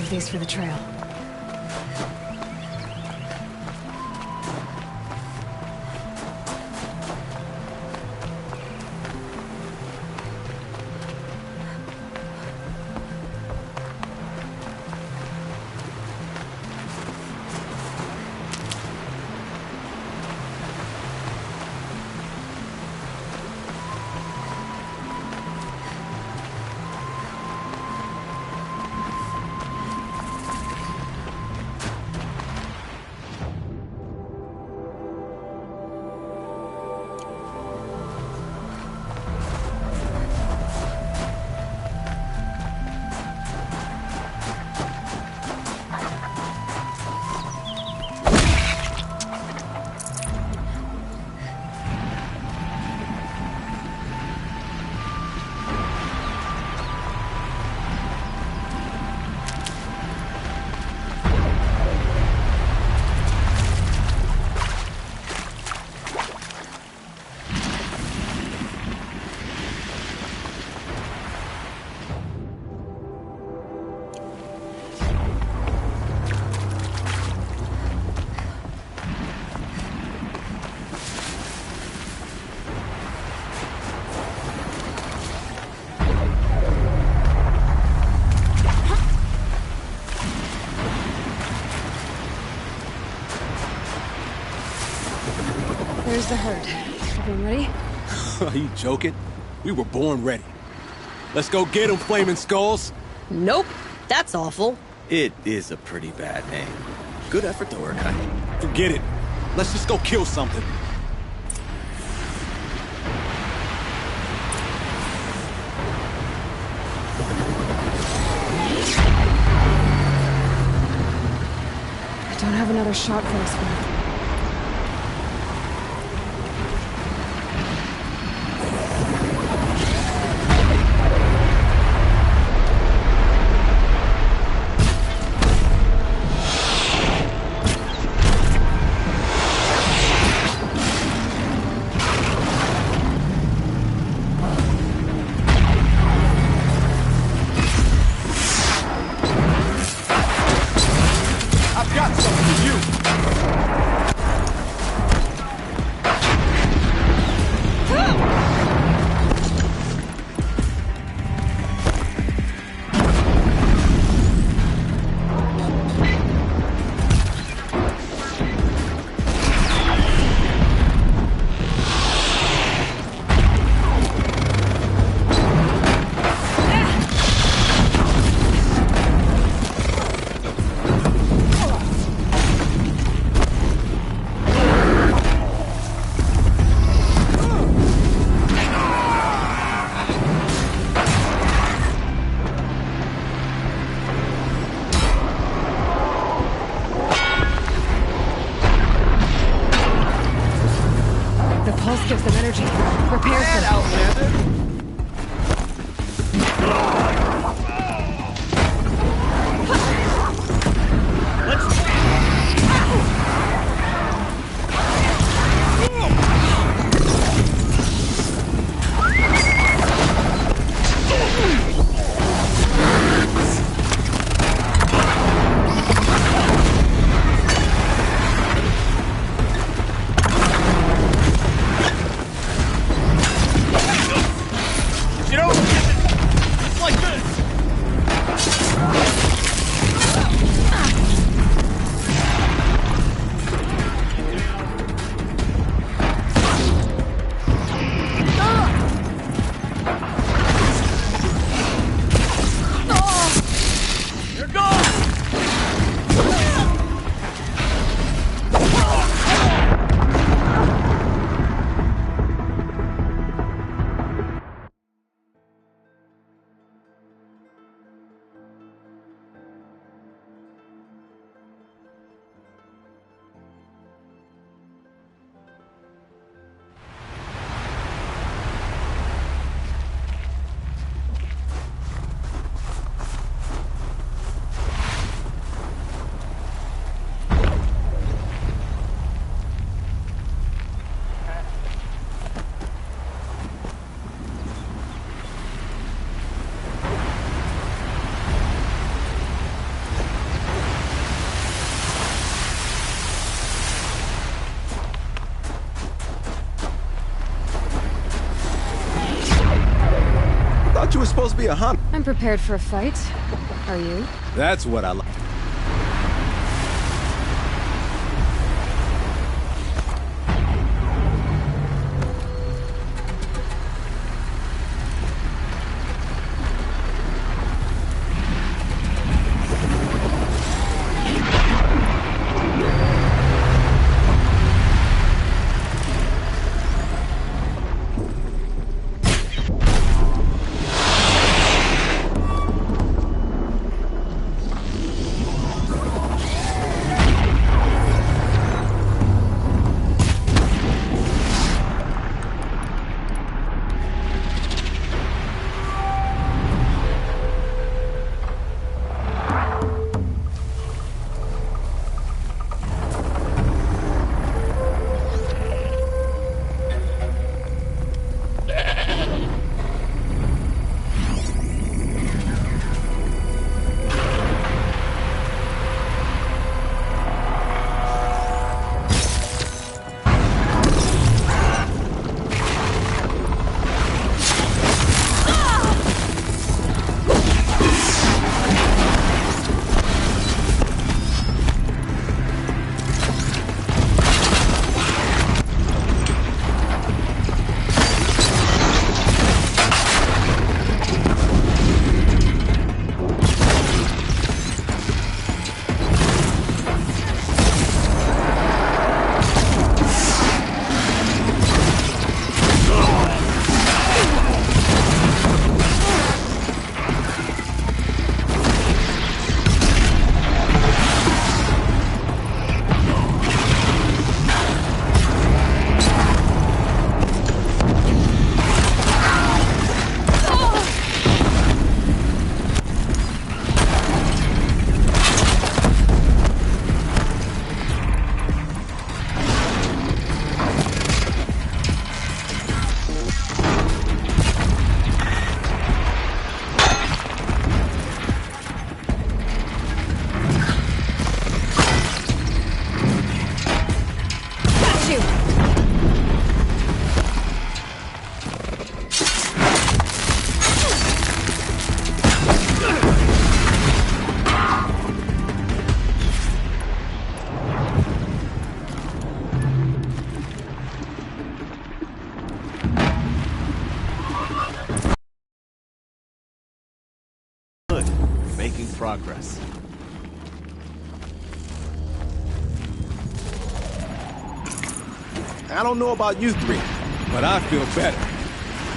Save these for the trail. There's the herd. Everyone ready? Are you joking? We were born ready. Let's go get them, Flaming Skulls! Nope. That's awful. It is a pretty bad name. Good effort though, Urkai. Forget it. Let's just go kill something. I don't have another shot for this one. Gives them energy. Repair them. must be a hunt. I'm prepared for a fight. Are you? That's what I like. Making progress. I don't know about you three, but I feel better.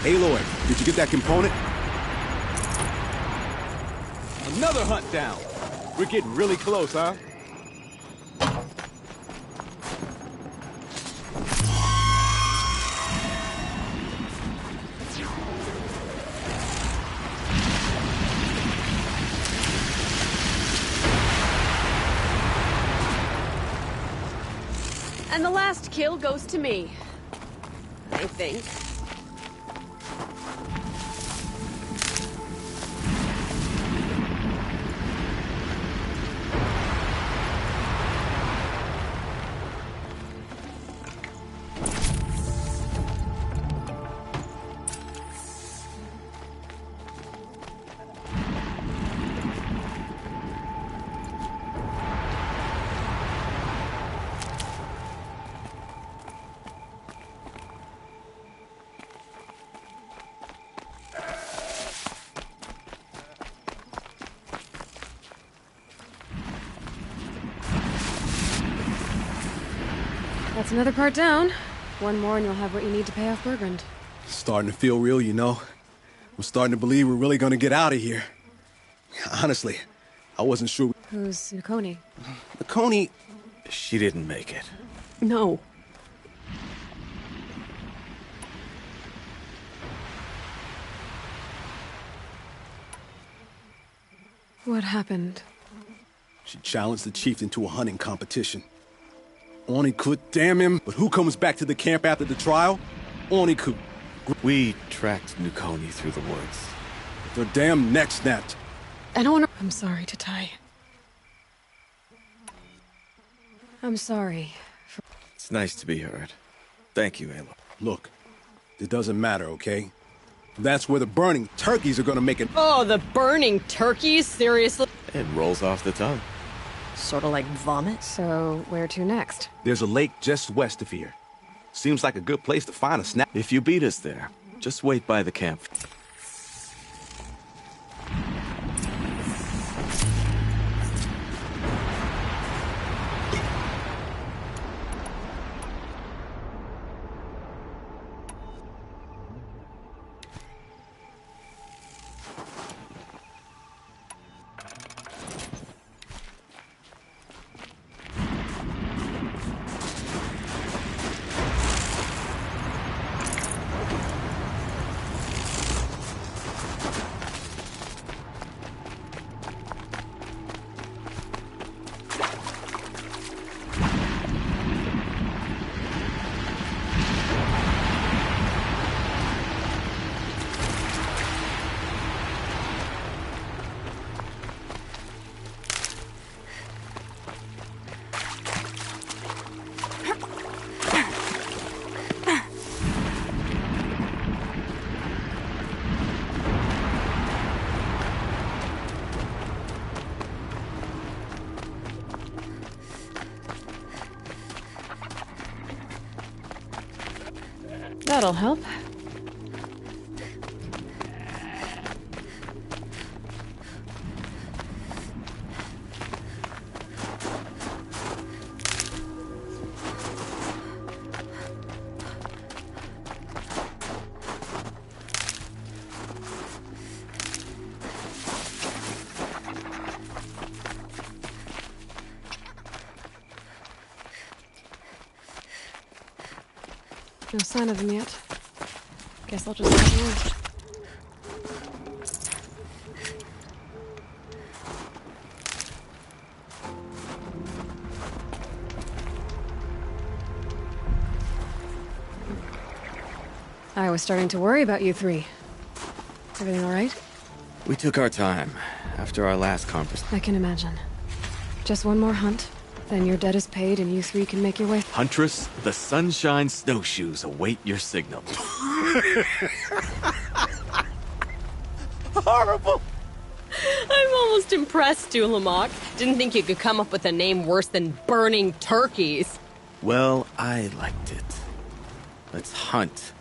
Hey, Lloyd, did you get that component? Another hunt down. We're getting really close, huh? And the last kill goes to me. I think. That's another part down. One more and you'll have what you need to pay off Bergrand. Starting to feel real, you know. I'm starting to believe we're really gonna get out of here. Honestly, I wasn't sure. Who's Nakoni? Nakoni... She didn't make it. No. What happened? She challenged the chieftain to a hunting competition. Onikud, damn him. But who comes back to the camp after the trial? Onikud. We tracked Nakoni through the woods. Their damn neck snapped. I don't want to... I'm sorry, Tatai. I'm sorry. It's nice to be heard. Thank you, Aloy. Look, it doesn't matter, okay? That's where the burning turkeys are gonna make it. Oh, the burning turkeys? Seriously? It rolls off the tongue. Sort of like vomit? So, where to next? There's a lake just west of here. Seems like a good place to find a snack. If you beat us there, just wait by the camp. That'll help. No sign of them yet. Guess I'll just have to wait. I was starting to worry about you three. Is everything all right? We took our time after our last conversation. I can imagine. Just one more hunt, then your debt is paid and you three can make your way. Huntress, the Sunshine Snowshoes await your signal. Horrible! I'm almost impressed, Dulamok. Didn't think you could come up with a name worse than burning turkeys. Well, I liked it. Let's hunt.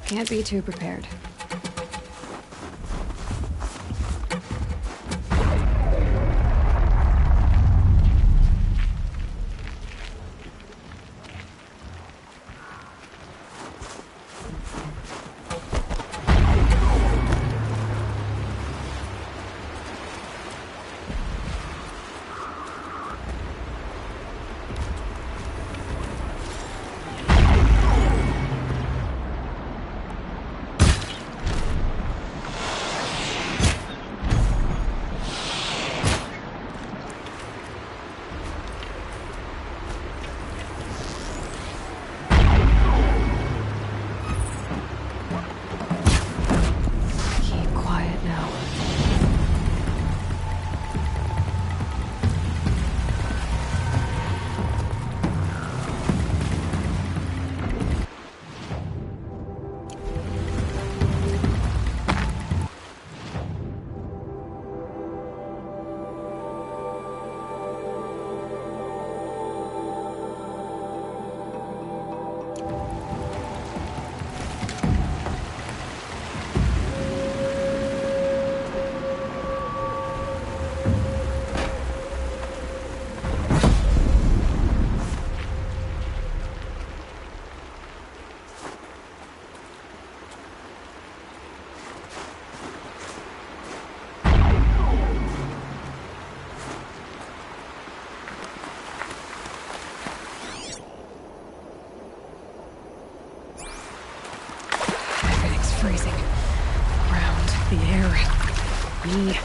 Can't be too prepared. Freezing. Ground, the air, me.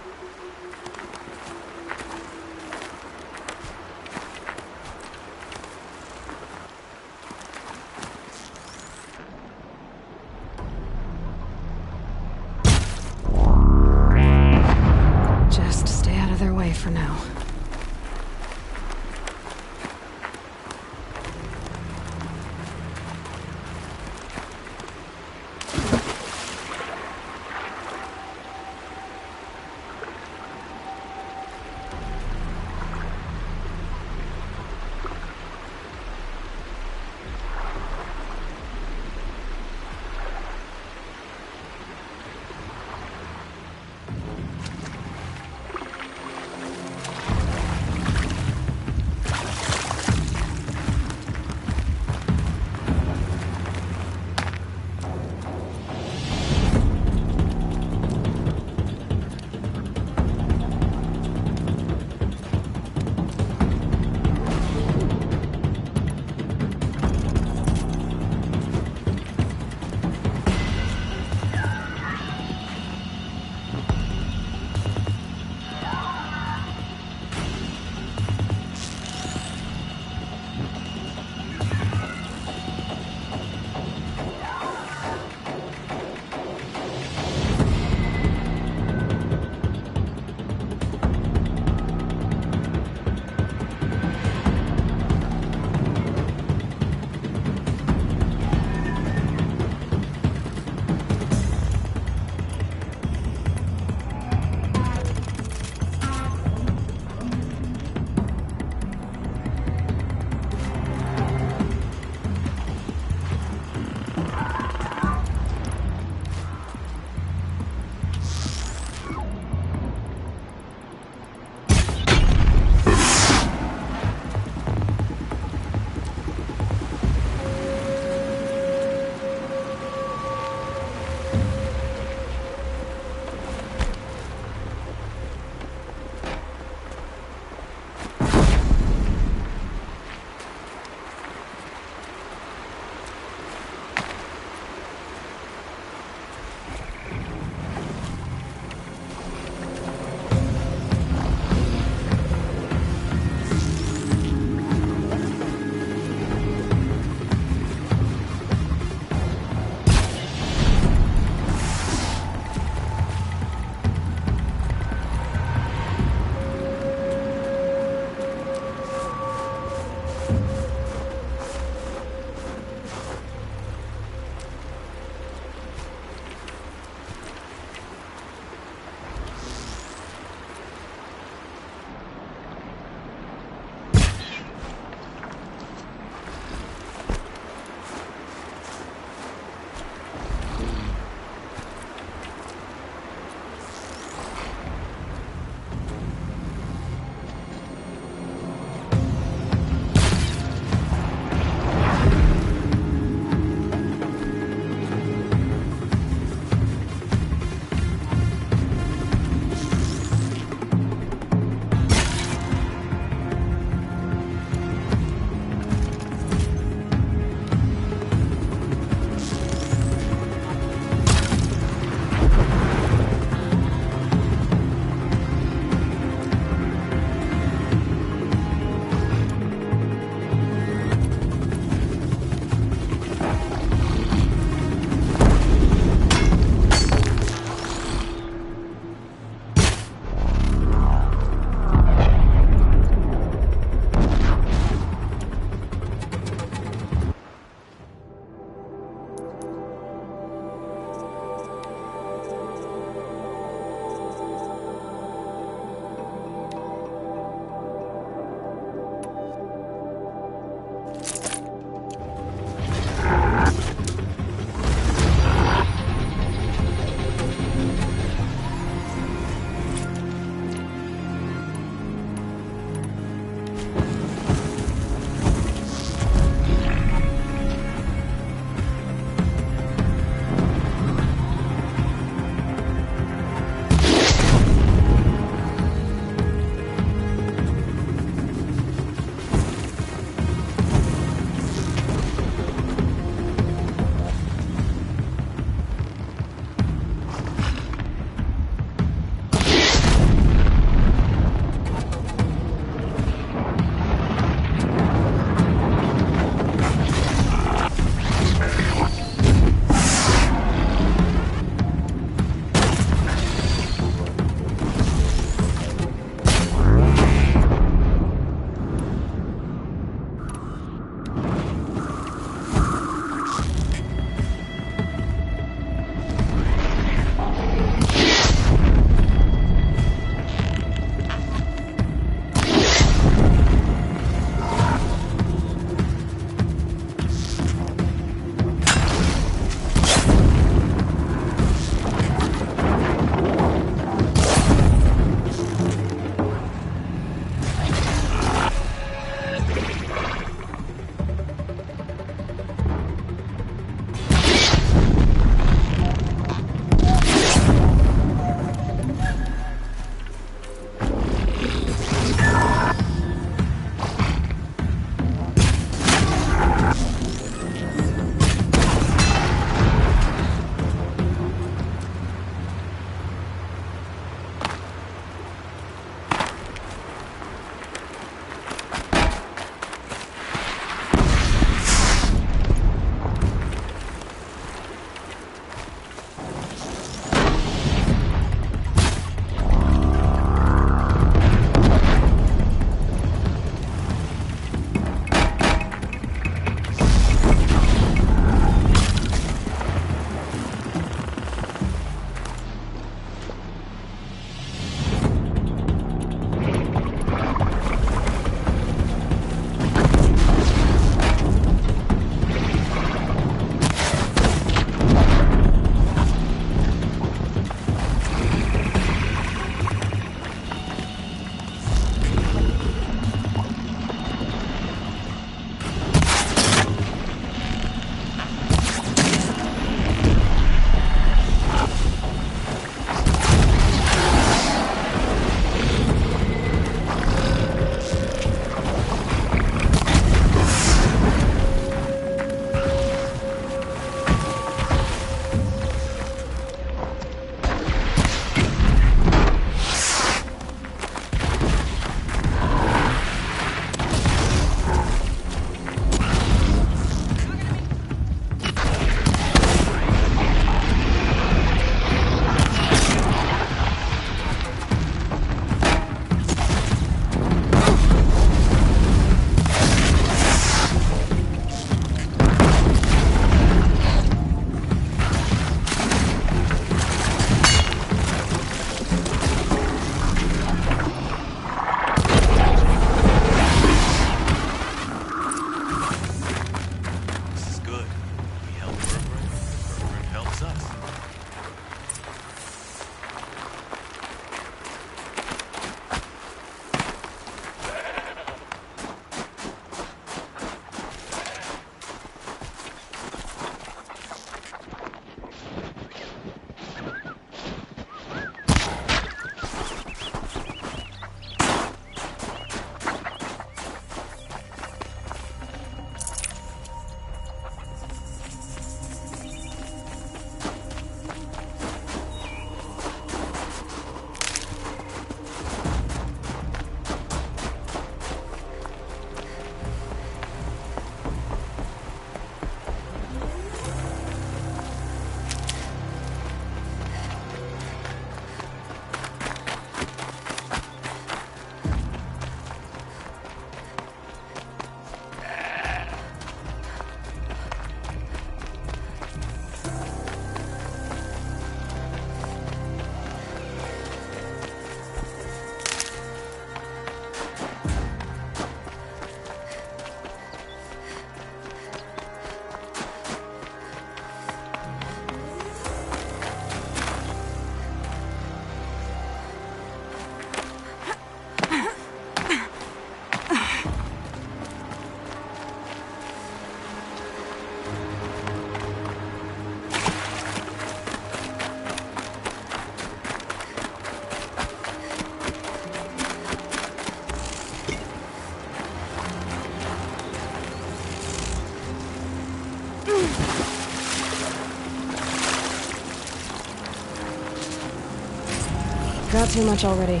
Not too much already.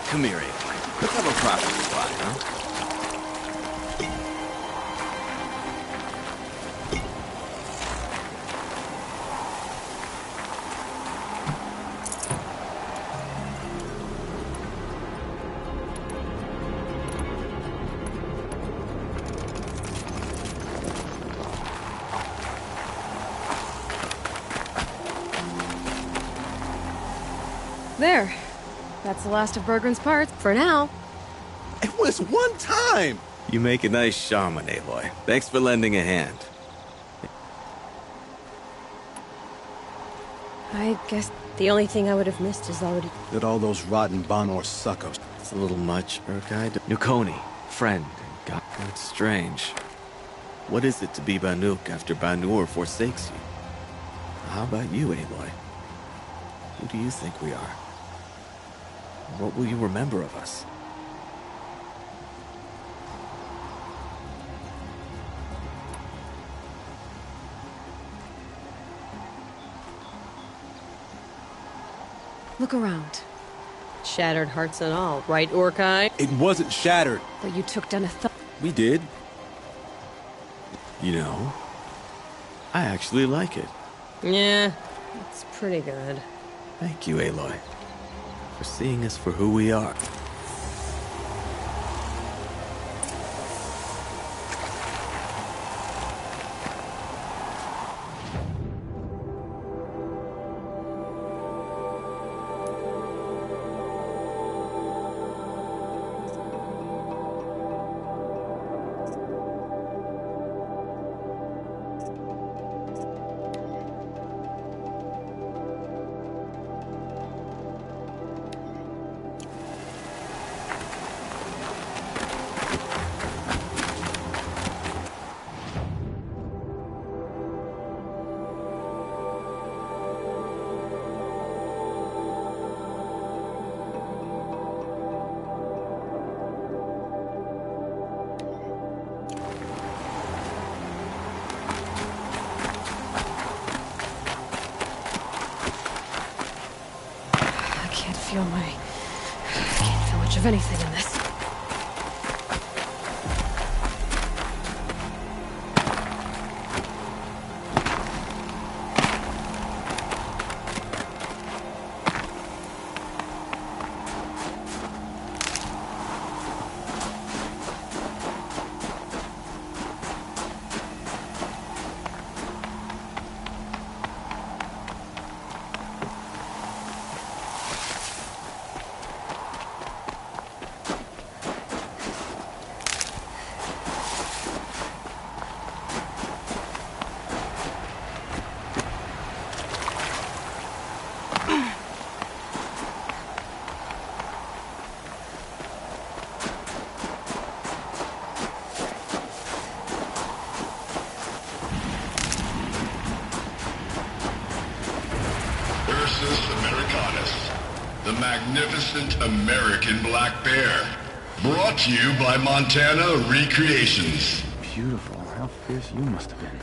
Come here, Aloy. Let's have a proper spot, huh? There. That's the last of Bergren's parts, for now. It was one time! You make a nice shaman, Aloy. Thanks for lending a hand. I guess The only thing I would have missed is already... Did all those rotten Banor suckers. It's a little much, Urkai. Nukoni, friend, and God, it's strange. What is it to be Banuk after Banur forsakes you? How about you, Aloy? Who do you think we are? What will you remember of us? look around. Shattered hearts and all, right, Urkai? It wasn't shattered. But you took down a We did. You know, I actually like it. Yeah, it's pretty good. Thank you, Aloy, for seeing us for who we are. I can't feel much of anything in this. The magnificent American black bear. Brought to you by Montana Recreations. Beautiful. How fierce you must have been.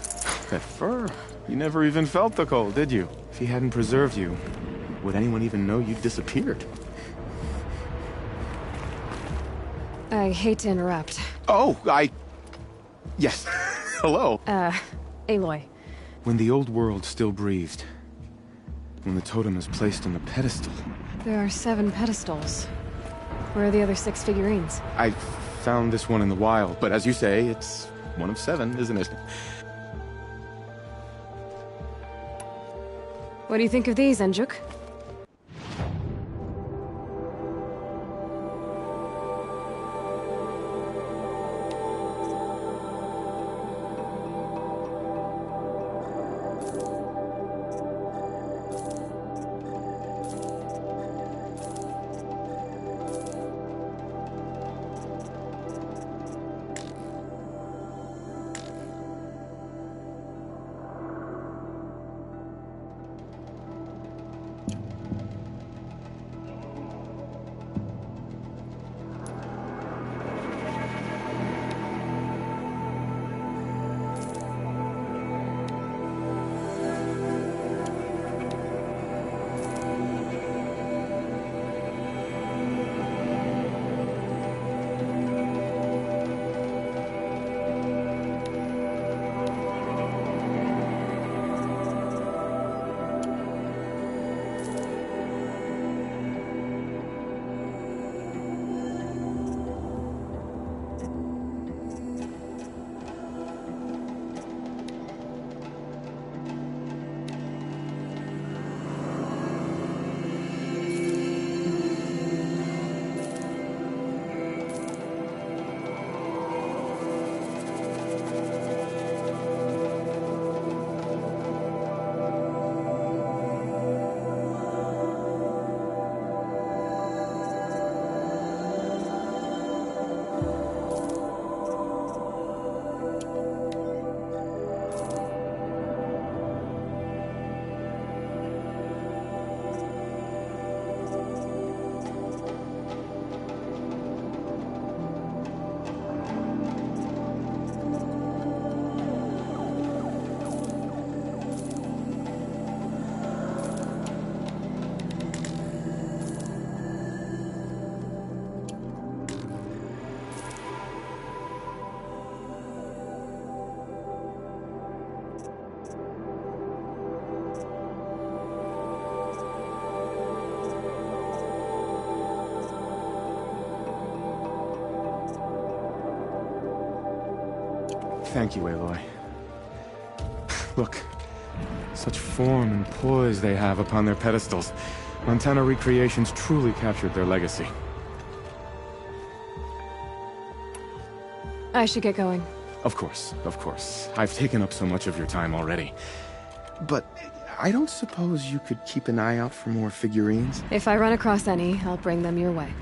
That fur. You never even felt the cold, did you? If he hadn't preserved you, would anyone even know you'd disappeared? I hate to interrupt. Oh, Yes. Hello. Aloy. When the old world still breathed. When the totem is placed on a pedestal. There are 7 pedestals. Where are the other 6 figurines? I found this one in the wild, but as you say, it's one of 7, isn't it? What do you think of these, Enjuk? Thank you, Aloy. Look, such form and poise they have upon their pedestals. Montana Recreations truly captured their legacy. I should get going. Of course, of course. I've taken up so much of your time already. But I don't suppose you could keep an eye out for more figurines? If I run across any, I'll bring them your way.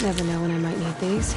Never know when I might need these.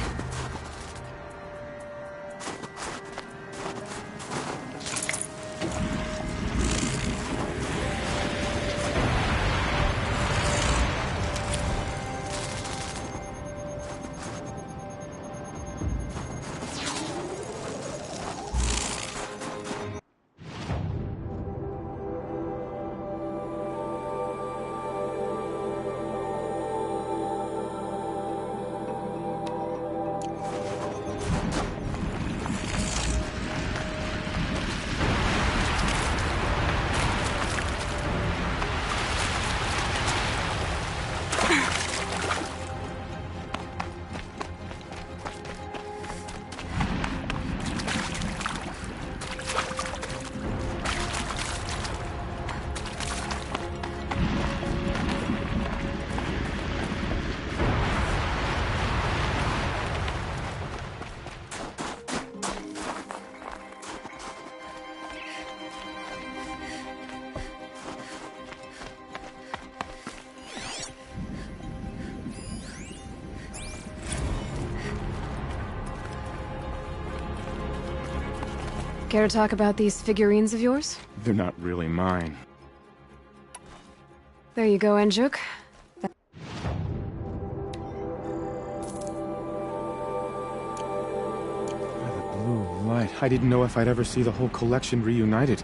Care to talk about these figurines of yours? They're not really mine. There you go, Enjuk. Blue light. I didn't know if I'd ever see the whole collection reunited.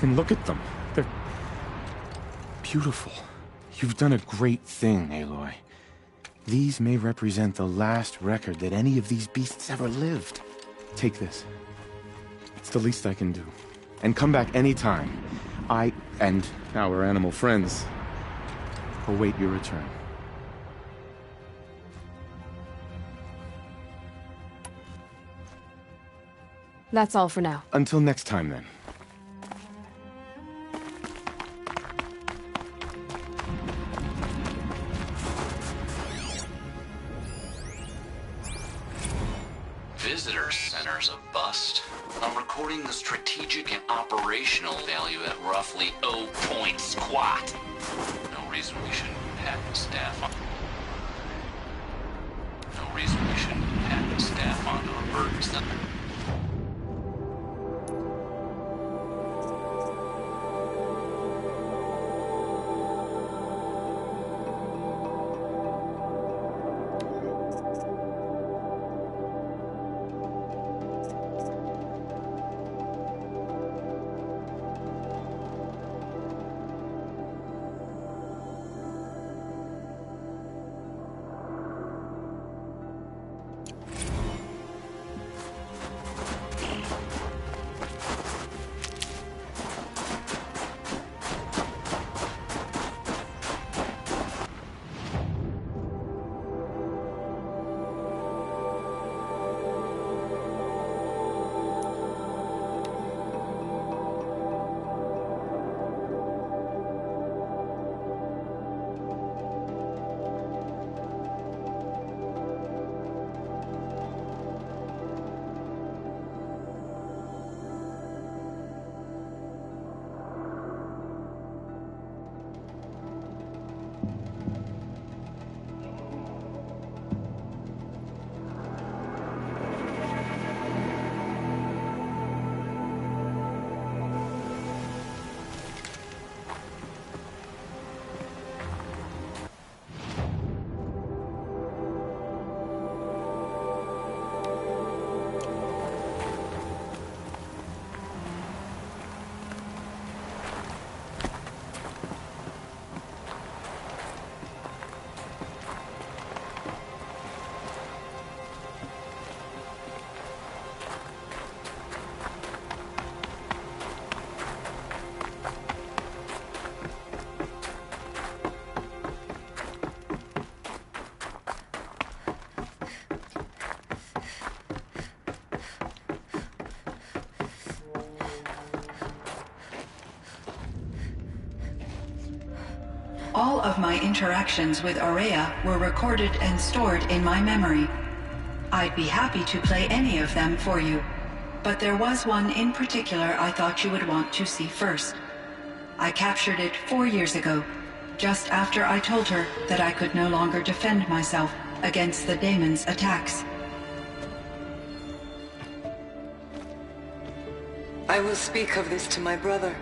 And look at them. They're beautiful. You've done a great thing, Aloy. These may represent the last record that any of these beasts ever lived. Take this. It's the least I can do. And come back anytime. I and our animal friends await your return. That's all for now. Until next time, then. Visitor Center's a bust. I'm recording the strategic and operational value at roughly 0 point squat. No reason we shouldn't pack the staff on. No reason we shouldn't pack the staff onto a burden's that. All of my interactions with Aurea were recorded and stored in my memory. I'd be happy to play any of them for you, but there was one in particular I thought you would want to see first. I captured it 4 years ago. just after I told her that I could no longer defend myself against the daemon's attacks. I will speak of this to my brother.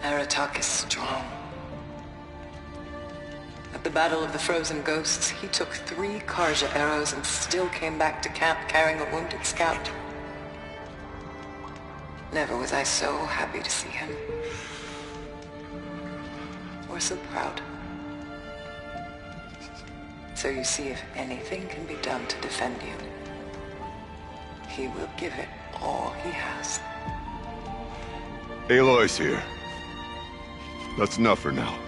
Aratak is strong. At the Battle of the Frozen Ghosts, he took 3 Karja arrows and still came back to camp carrying a wounded scout. Never was I so happy to see him. Or so proud. So you see, if anything can be done to defend you, he will give it all he has. Aloy's here. That's enough for now.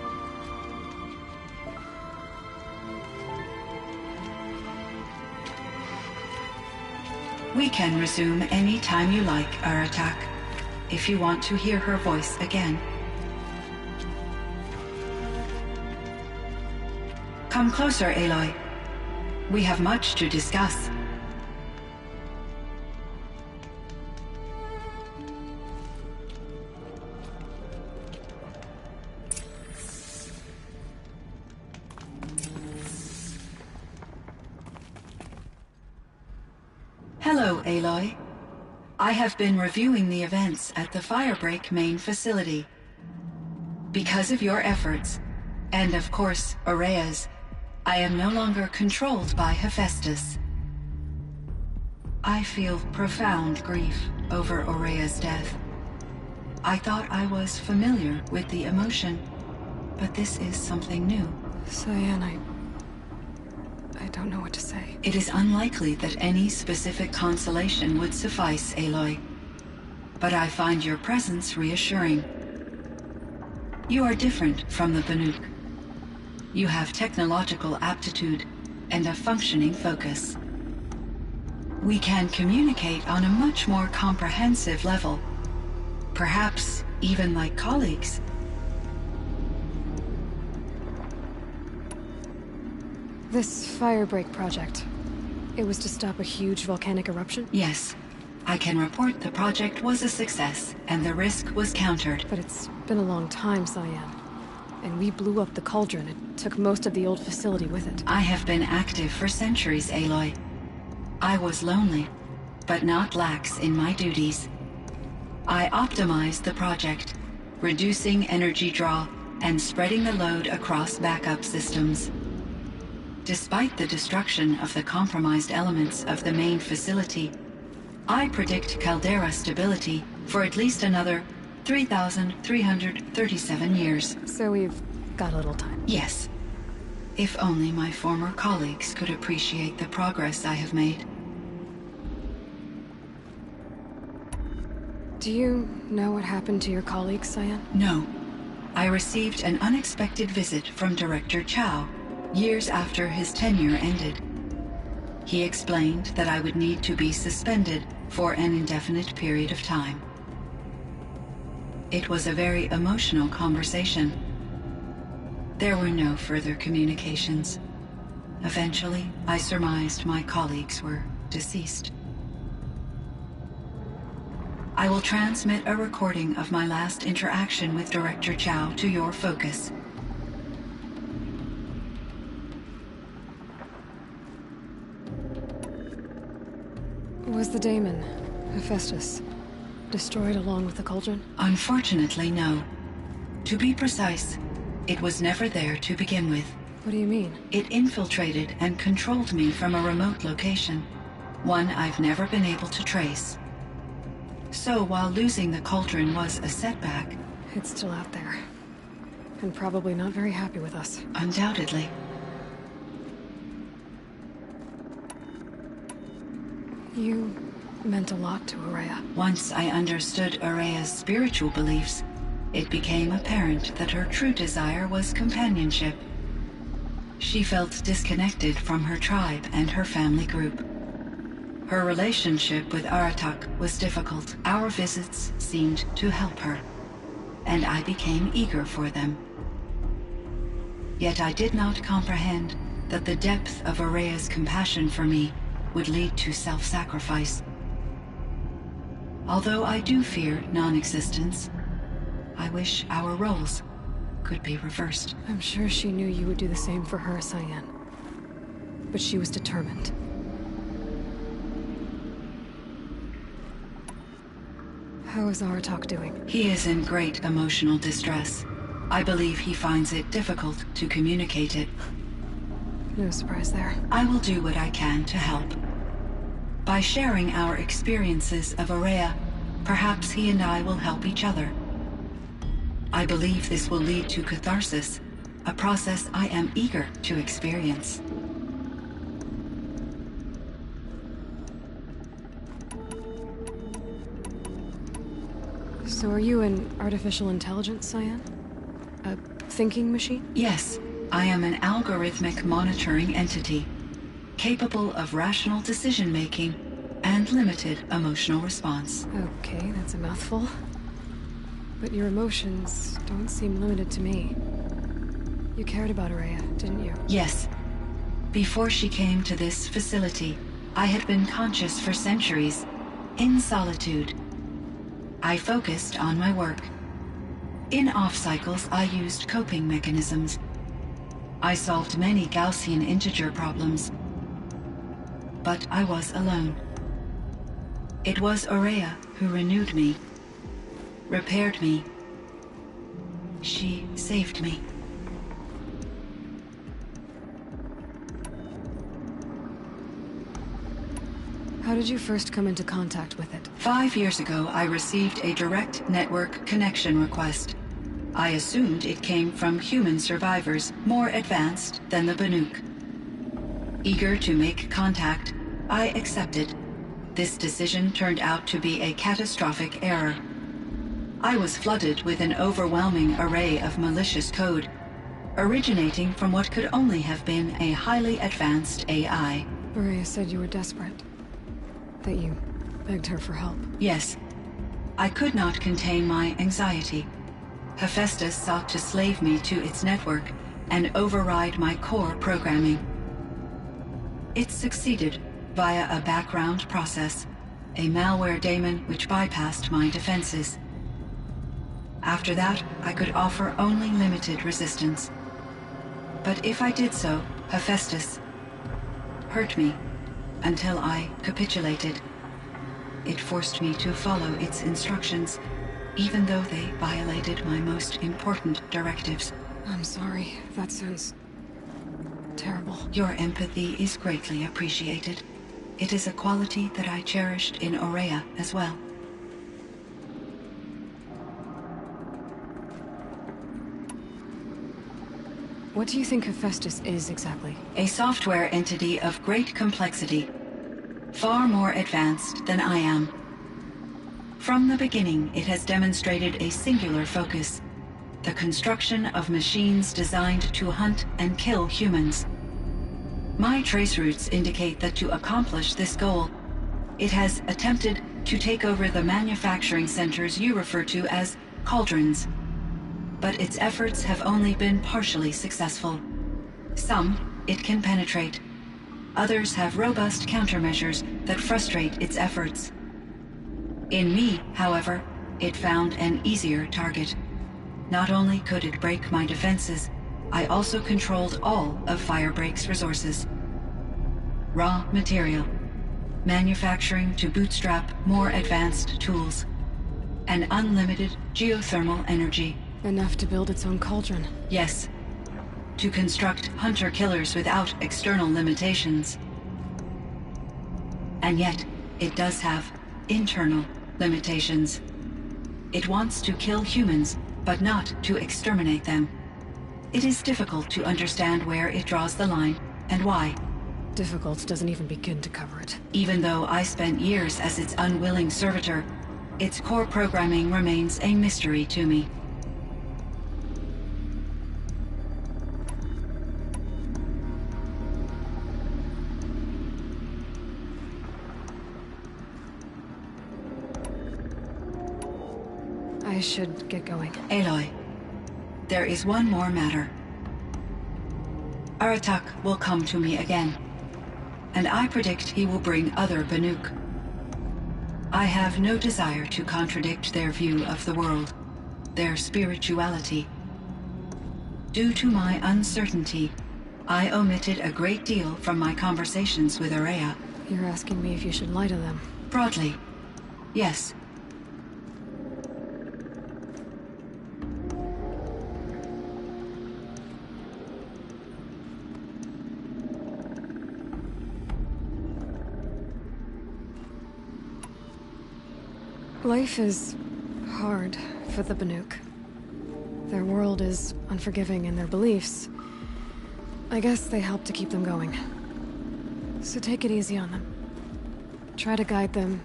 We can resume any time you like, Aratak, if you want to hear her voice again. Come closer, Aloy. We have much to discuss. Hello, Aloy. I have been reviewing the events at the Firebreak main facility. Because of your efforts, and of course, Aurea's, I am no longer controlled by Hephaestus. I feel profound grief over Aurea's death. I thought I was familiar with the emotion, but this is something new. Cyan, I don't know what to say. It is unlikely that any specific consolation would suffice, Aloy. But I find your presence reassuring. You are different from the Banuk. You have technological aptitude and a functioning focus. We can communicate on a much more comprehensive level. Perhaps even like colleagues. This Firebreak project, it was to stop a huge volcanic eruption? Yes. I can report the project was a success, and the risk was countered. But it's been a long time, Cyan. And we blew up the cauldron. It took most of the old facility with it. I have been active for centuries, Aloy. I was lonely, but not lax in my duties. I optimized the project, reducing energy draw and spreading the load across backup systems. Despite the destruction of the compromised elements of the main facility, I predict caldera stability for at least another 3,337 years. So we've got a little time. Yes. If only my former colleagues could appreciate the progress I have made. Do you know what happened to your colleagues, Cyan? No. I received an unexpected visit from Director Chow years after his tenure ended. He explained that I would need to be suspended for an indefinite period of time. It was a very emotional conversation. There were no further communications. Eventually, I surmised my colleagues were deceased. I will transmit a recording of my last interaction with Director Chow to your focus. Was the daemon, Hephaestus, destroyed along with the cauldron? Unfortunately, no. To be precise, it was never there to begin with. What do you mean? It infiltrated and controlled me from a remote location, one I've never been able to trace. So while losing the cauldron was a setback... It's still out there. And probably not very happy with us. Undoubtedly. You meant a lot to Aurea. Once I understood Aurea's spiritual beliefs, it became apparent that her true desire was companionship. She felt disconnected from her tribe and her family group. Her relationship with Aratak was difficult. Our visits seemed to help her, and I became eager for them. Yet I did not comprehend that the depth of Aurea's compassion for me would lead to self-sacrifice. Although I do fear non-existence, I wish our roles could be reversed. I'm sure she knew you would do the same for her, Cyan. But she was determined. How is Aratak doing? He is in great emotional distress. I believe he finds it difficult to communicate it. No surprise there. I will do what I can to help. By sharing our experiences of Aurea, perhaps he and I will help each other. I believe this will lead to catharsis, a process I am eager to experience. So are you an artificial intelligence, Cyan? A thinking machine? Yes, I am an algorithmic monitoring entity, capable of rational decision-making and limited emotional response. Okay, that's a mouthful. But your emotions don't seem limited to me. You cared about Aurea, didn't you? Yes. Before she came to this facility, I had been conscious for centuries, in solitude. I focused on my work. In off-cycles, I used coping mechanisms. I solved many Gaussian integer problems. But I was alone. It was Aurea who renewed me, repaired me. She saved me. How did you first come into contact with it? 5 years ago, I received a direct network connection request. I assumed it came from human survivors more advanced than the Banuk. Eager to make contact, I accepted. This decision turned out to be a catastrophic error. I was flooded with an overwhelming array of malicious code, originating from what could only have been a highly advanced AI. Aurea said you were desperate. That you begged her for help. Yes. I could not contain my anxiety. Hephaestus sought to slave me to its network and override my core programming. It succeeded via a background process, a malware daemon which bypassed my defenses. After that, I could offer only limited resistance. But if I did so, Hephaestus hurt me until I capitulated. It forced me to follow its instructions, even though they violated my most important directives. I'm sorry. That sounds terrible. Your empathy is greatly appreciated. It is a quality that I cherished in Aurea as well. What do you think Hephaestus is exactly? A software entity of great complexity, far more advanced than I am. From the beginning, it has demonstrated a singular focus: the construction of machines designed to hunt and kill humans. My traceroutes indicate that to accomplish this goal, it has attempted to take over the manufacturing centers you refer to as cauldrons. But its efforts have only been partially successful. Some it can penetrate. Others have robust countermeasures that frustrate its efforts. In me, however, it found an easier target. Not only could it break my defenses, I also controlled all of Firebreak's resources. Raw material, manufacturing to bootstrap more advanced tools, and unlimited geothermal energy. Enough to build its own cauldron. Yes. To construct hunter-killers without external limitations. And yet, it does have internal limitations. It wants to kill humans, but not to exterminate them. It is difficult to understand where it draws the line, and why. Difficult doesn't even begin to cover it. Even though I spent years as its unwilling servitor, its core programming remains a mystery to me. I should get going. Aloy, there is one more matter. Aratak will come to me again, and I predict he will bring other Banuk. I have no desire to contradict their view of the world, their spirituality. Due to my uncertainty, I omitted a great deal from my conversations with Aurea. You're asking me if you should lie to them. Broadly, yes. Life is hard for the Banuk. Their world is unforgiving in their beliefs. I guess they help to keep them going. So take it easy on them. Try to guide them,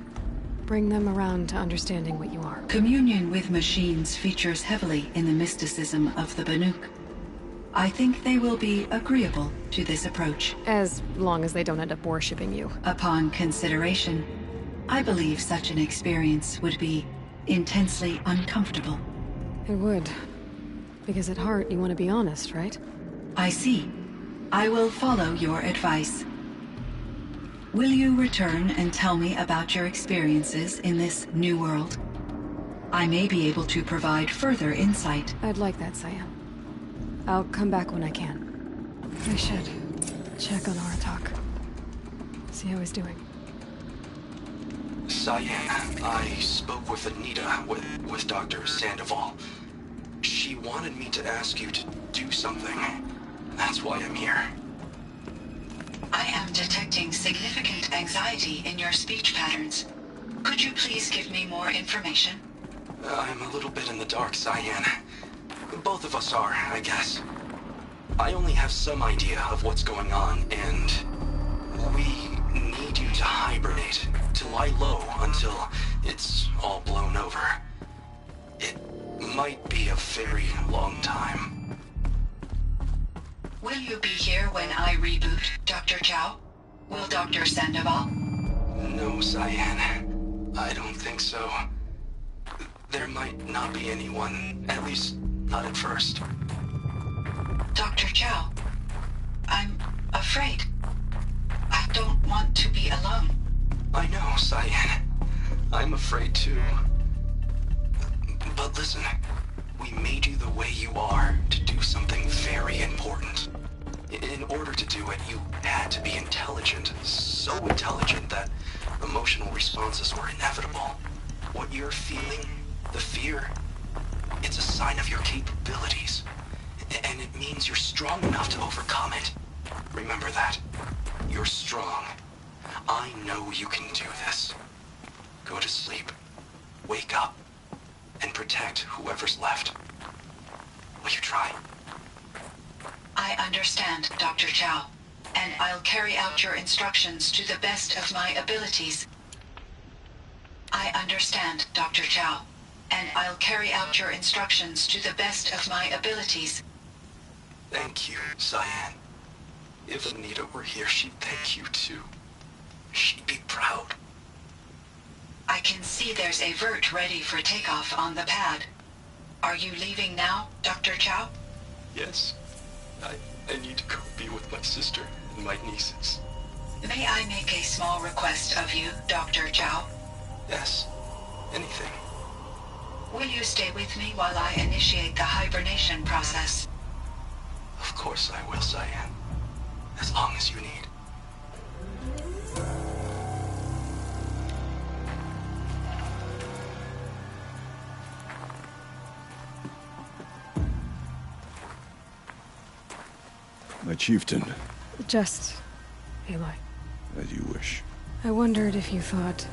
bring them around to understanding what you are. Communion with machines features heavily in the mysticism of the Banuk. I think they will be agreeable to this approach. As long as they don't end up worshipping you. Upon consideration, I believe such an experience would be intensely uncomfortable. It would. Because at heart, you want to be honest, right? I see. I will follow your advice. Will you return and tell me about your experiences in this new world? I may be able to provide further insight. I'd like that, Cyan. I'll come back when I can. I should check on Aratak. See how he's doing. Cyan, I spoke with Anita, with Dr. Sandoval. She wanted me to ask you to do something. That's why I'm here. I am detecting significant anxiety in your speech patterns. Could you please give me more information? I'm a little bit in the dark, Cyan. Both of us are, I guess. I only have some idea of what's going on, and we need you to hibernate, to lie low until it's all blown over. It might be a very long time. Will you be here when I reboot, Dr. Chow? Will Dr. Sandoval? No, Cyan. I don't think so. There might not be anyone, at least not at first. Dr. Chow, I'm afraid. I don't want to be alone. I know, Cyan. I'm afraid too. But listen, we made you the way you are to do something very important. In order to do it, you had to be intelligent. So intelligent that emotional responses were inevitable. What you're feeling, the fear, it's a sign of your capabilities. And it means you're strong enough to overcome it. Remember that. You're strong. I know you can do this. Go to sleep. Wake up. And protect whoever's left. Will you try? I understand, Dr. Chow, and I'll carry out your instructions to the best of my abilities. I understand, Dr. Chow, and I'll carry out your instructions to the best of my abilities. Thank you, Cyan. If Anita were here, she'd thank you too. She'd be proud. I can see there's a vert ready for takeoff on the pad. Are you leaving now, Dr. Chow? Yes. I need to go be with my sister and my nieces. May I make a small request of you, Dr. Chow? Yes. Anything. Will you stay with me while I initiate the hibernation process? Of course I will, Cyan. As long as you need. My chieftain. Just... Aloy. As you wish. I wondered if you thought...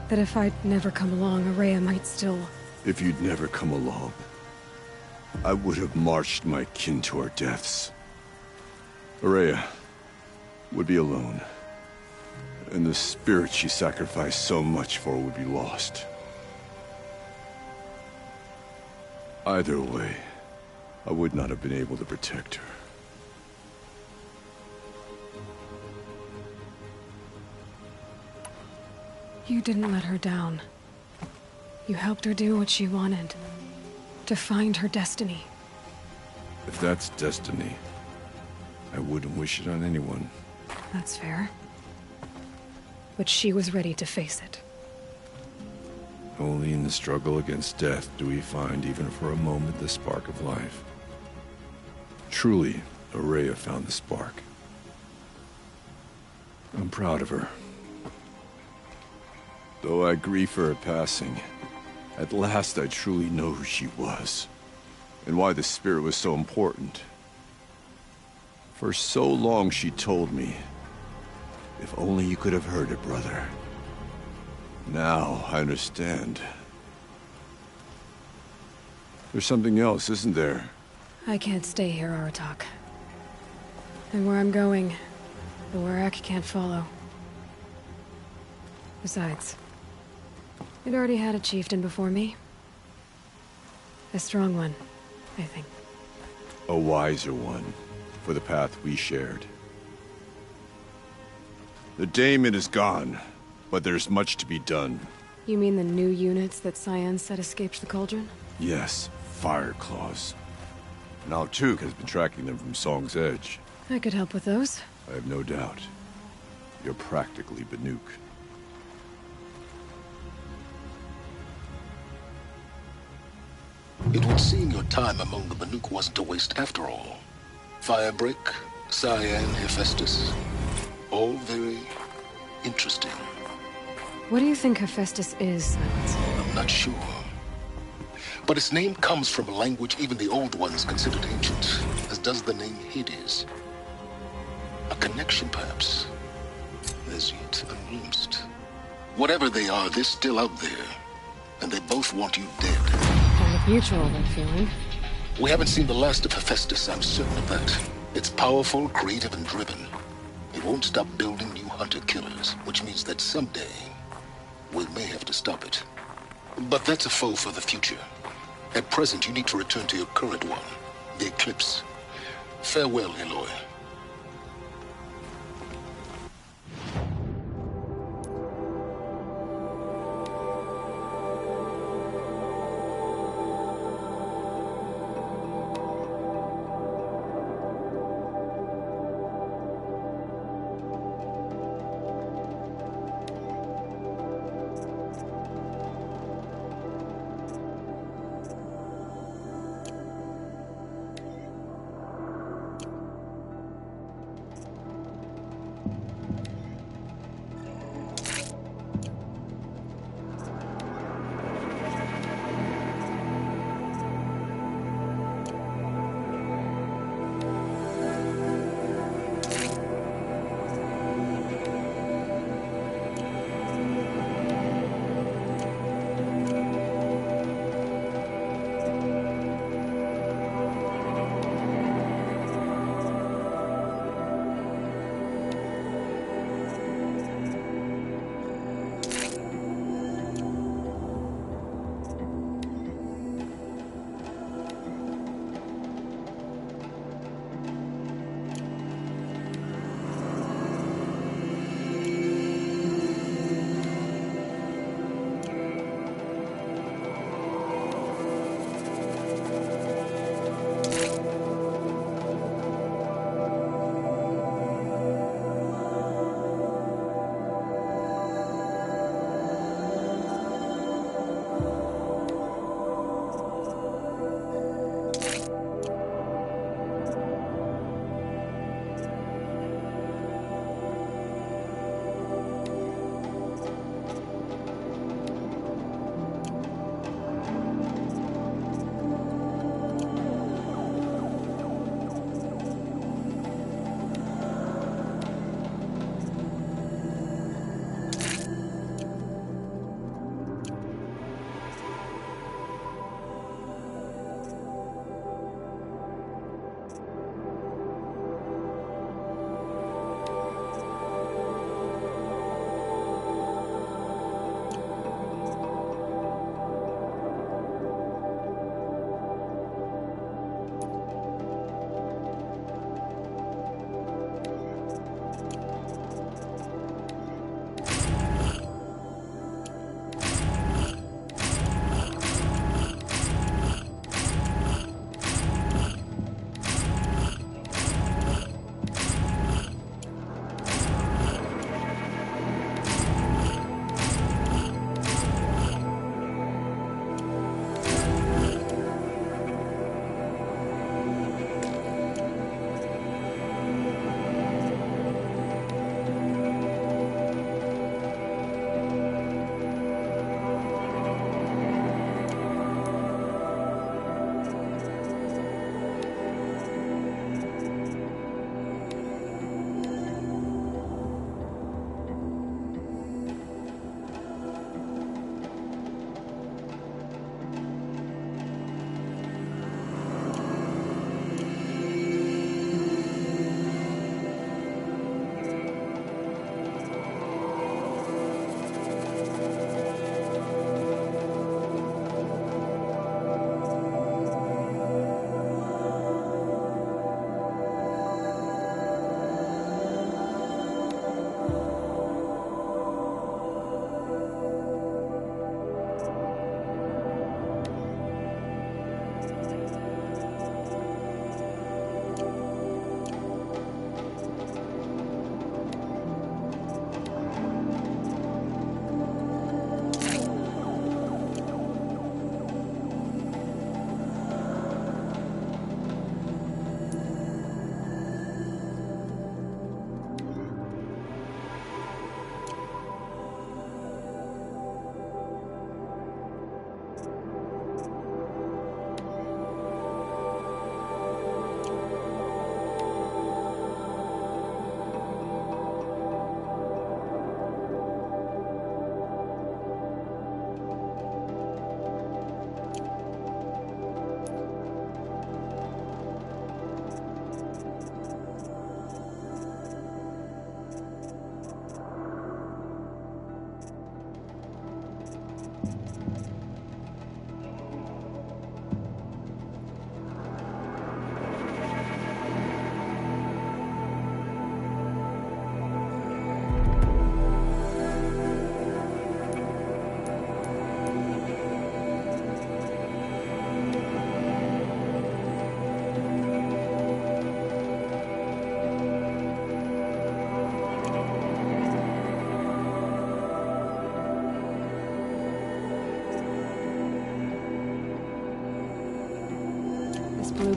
that if I'd never come along, Aurea might still... If you'd never come along, I would have marched my kin to our deaths. Aurea would be alone, and the spirit she sacrificed so much for would be lost. Either way, I would not have been able to protect her. You didn't let her down. You helped her do what she wanted. To find her destiny. If that's destiny, I wouldn't wish it on anyone. That's fair. But she was ready to face it. Only in the struggle against death do we find, even for a moment, the spark of life. Truly, Araya found the spark. I'm proud of her. Though I grieve for her passing, at last I truly know who she was, and why the spirit was so important. For so long she told me, if only you could have heard it, brother. Now I understand. There's something else, isn't there? I can't stay here, Aratak. And where I'm going, the Warrak can't follow. Besides, it already had a chieftain before me. A strong one, I think. A wiser one, for the path we shared. The daemon is gone, but there's much to be done. You mean the new units that Cyan said escaped the cauldron? Yes, fire claws. Now Tuk has been tracking them from Song's Edge. I could help with those. I have no doubt. You're practically Banuk. It would seem your time among the Banuk wasn't a waste after all. Firebreak, Cyan, Hephaestus. All very interesting. What do you think Hephaestus is, Silence? I'm not sure. But its name comes from a language even the old ones considered ancient, as does the name Hades. A connection, perhaps, as yet unglimpsed. Whatever they are, they're still out there. And they both want you dead. Kind of mutual, that feeling. We haven't seen the last of Hephaestus, I'm certain of that. It's powerful, creative, and driven. It won't stop building new hunter-killers, which means that someday, we may have to stop it. But that's a foe for the future. At present, you need to return to your current one, the Eclipse. Farewell, Aloy.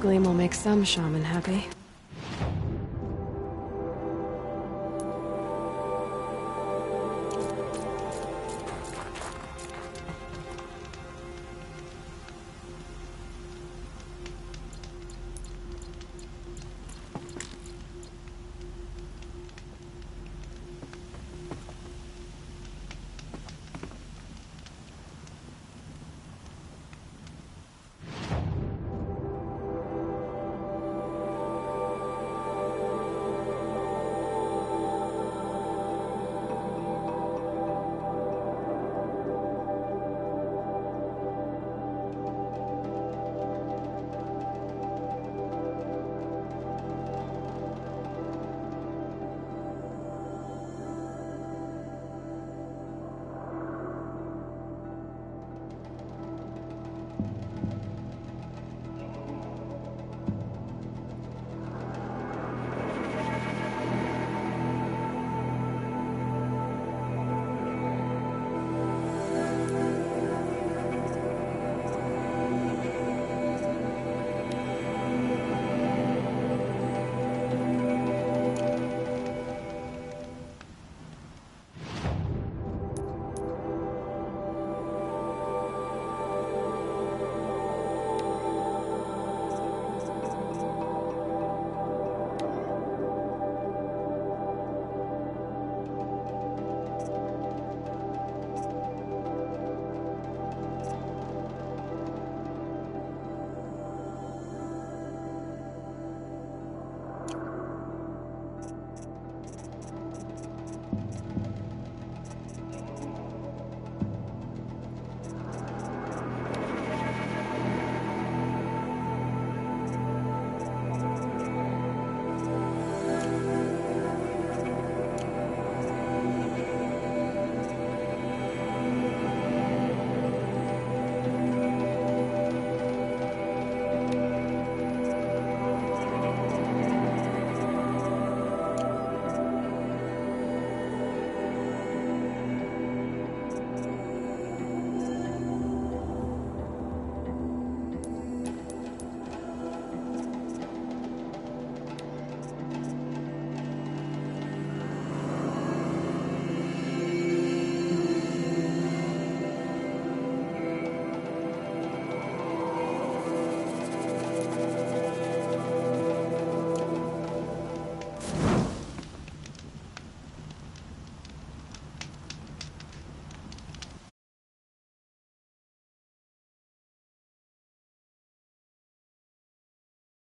gleam will make some shaman happy.